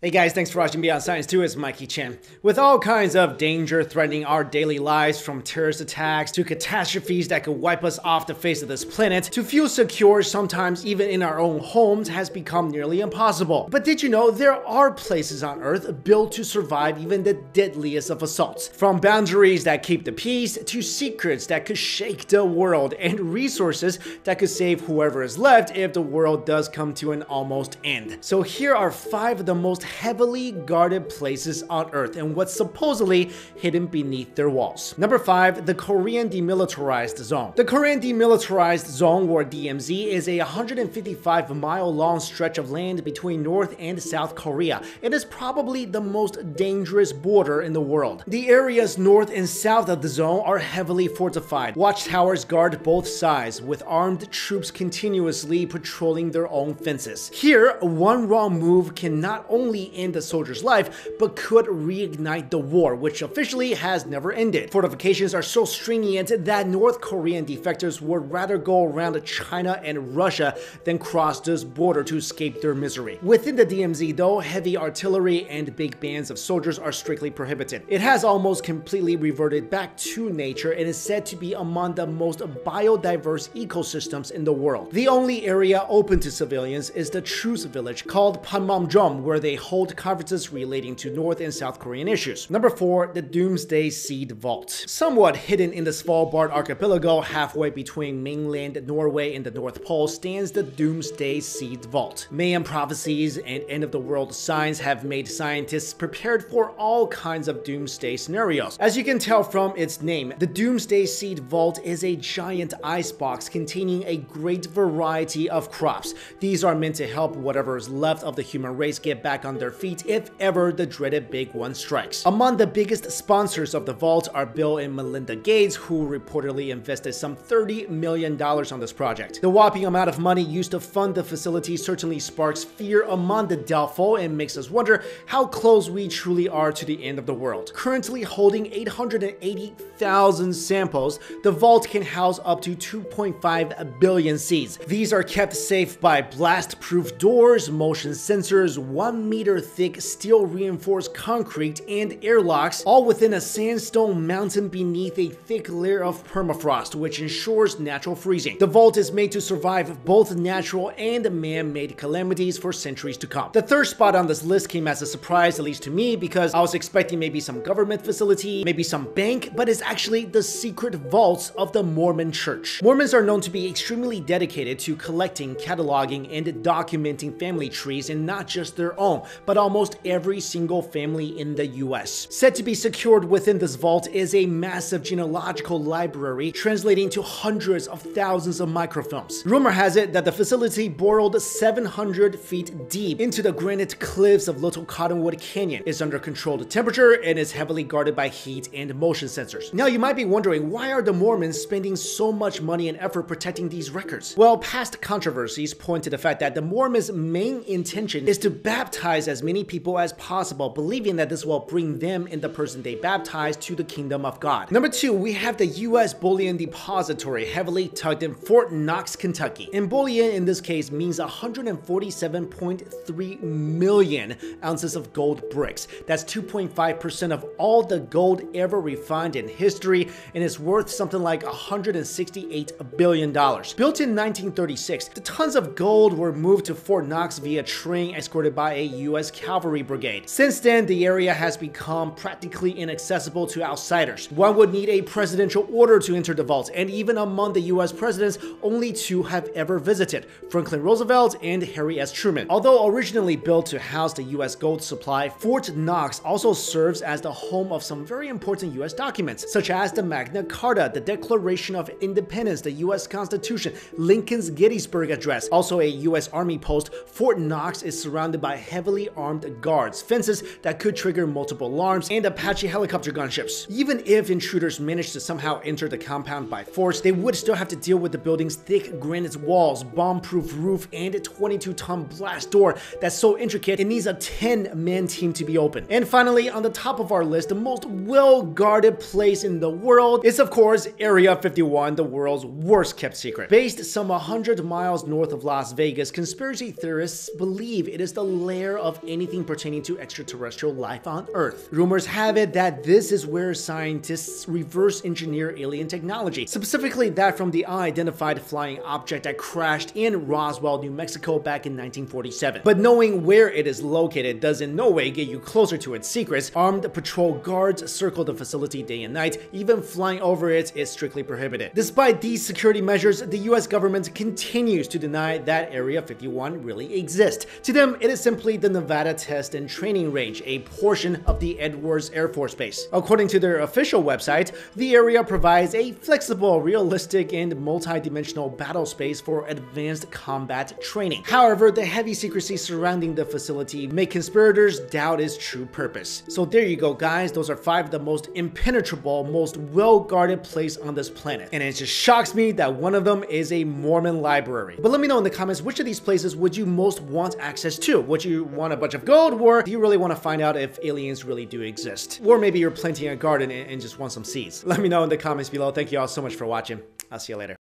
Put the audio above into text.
Hey guys, thanks for watching Beyond Science 2, it's Mikexingchen. With all kinds of danger threatening our daily lives, from terrorist attacks to catastrophes that could wipe us off the face of this planet, to feel secure sometimes even in our own homes has become nearly impossible. But did you know there are places on Earth built to survive even the deadliest of assaults? From boundaries that keep the peace, to secrets that could shake the world, and resources that could save whoever is left if the world does come to an almost end. So here are 5 of the most heavily guarded places on Earth and what's supposedly hidden beneath their walls. Number 5, the Korean Demilitarized Zone. The Korean Demilitarized Zone, or DMZ, is a 155-mile long stretch of land between North and South Korea. It is probably the most dangerous border in the world. The areas north and south of the zone are heavily fortified. Watchtowers guard both sides, with armed troops continuously patrolling their own fences. Here, one wrong move can not only end a soldier's life, but could reignite the war, which officially has never ended. Fortifications are so stringent that North Korean defectors would rather go around China and Russia than cross this border to escape their misery. Within the DMZ though, heavy artillery and big bands of soldiers are strictly prohibited. It has almost completely reverted back to nature and is said to be among the most biodiverse ecosystems in the world. The only area open to civilians is the Truce village called Panmunjom, where they hold conferences relating to North and South Korean issues. Number 4, the Doomsday Seed Vault. Somewhat hidden in the Svalbard archipelago, halfway between mainland Norway and the North Pole, stands the Doomsday Seed Vault. Mayan prophecies and end-of-the-world signs have made scientists prepared for all kinds of doomsday scenarios. As you can tell from its name, the Doomsday Seed Vault is a giant icebox containing a great variety of crops. These are meant to help whatever is left of the human race get back on their feet if ever the dreaded big one strikes. Among the biggest sponsors of the vault are Bill and Melinda Gates, who reportedly invested some $30 million on this project. The whopping amount of money used to fund the facility certainly sparks fear among the doubtful and makes us wonder how close we truly are to the end of the world. Currently holding 880,000 samples, the vault can house up to 2.5 billion seeds. These are kept safe by blast-proof doors, motion sensors, 1-meter thick steel-reinforced concrete, and airlocks, all within a sandstone mountain beneath a thick layer of permafrost, which ensures natural freezing. The vault is made to survive both natural and man-made calamities for centuries to come. The third spot on this list came as a surprise, at least to me, because I was expecting maybe some government facility, maybe some bank, but it's actually the secret vaults of the Mormon Church. Mormons are known to be extremely dedicated to collecting, cataloging, and documenting family trees, and not just their own, but almost every single family in the US. Said to be secured within this vault is a massive genealogical library translating to hundreds of thousands of microfilms. Rumor has it that the facility burrowed 700 feet deep into the granite cliffs of Little Cottonwood Canyon, is under controlled temperature, and is heavily guarded by heat and motion sensors. Now you might be wondering, why are the Mormons spending so much money and effort protecting these records? Well, past controversies point to the fact that the Mormons' main intention is to baptize as many people as possible, believing that this will bring them and the person they baptize to the kingdom of God. Number 2, we have the US Bullion Depository, heavily tucked in Fort Knox, Kentucky. And bullion in this case means 147.3 million ounces of gold bricks. That's 2.5% of all the gold ever refined in history, and is worth something like $168 billion. Built in 1936, the tons of gold were moved to Fort Knox via train escorted by a US cavalry brigade. Since then, the area has become practically inaccessible to outsiders. One would need a presidential order to enter the vault, and even among the US presidents, only 2 have ever visited: Franklin Roosevelt and Harry S. Truman. Although originally built to house the US gold supply, Fort Knox also serves as the home of some very important US documents, such as the Magna Carta, the Declaration of Independence, the US Constitution, Lincoln's Gettysburg Address. Also a US Army post, Fort Knox is surrounded by heavily armed guards, fences that could trigger multiple alarms, and Apache helicopter gunships. Even if intruders managed to somehow enter the compound by force, they would still have to deal with the building's thick granite walls, bomb-proof roof, and a 22-ton blast door that's so intricate it needs a 10-man team to be open. And finally, on the top of our list, the most well-guarded place in the world is, of course, Area 51, the world's worst-kept secret. Based some 100 miles north of Las Vegas, conspiracy theorists believe it is the lair of anything pertaining to extraterrestrial life on Earth. Rumors have it that this is where scientists reverse engineer alien technology, specifically that from the unidentified flying object that crashed in Roswell, New Mexico back in 1947. But knowing where it is located does in no way get you closer to its secrets. Armed patrol guards circle the facility day and night. Even flying over it is strictly prohibited. Despite these security measures, the US government continues to deny that Area 51 really exists. To them, it is simply the Nevada Test and Training Range, a portion of the Edwards Air Force Base. According to their official website, the area provides a flexible, realistic, and multi-dimensional battle space for advanced combat training. However, the heavy secrecy surrounding the facility make conspirators doubt its true purpose. So there you go, guys. Those are 5 of the most impenetrable, most well-guarded place on this planet. And it just shocks me that one of them is a Mormon library. But let me know in the comments, which of these places would you most want access to? Would you want a bunch of gold, or do you really want to find out if aliens really do exist? Or maybe you're planting a garden and just want some seeds. Let me know in the comments below. Thank you all so much for watching. I'll see you later.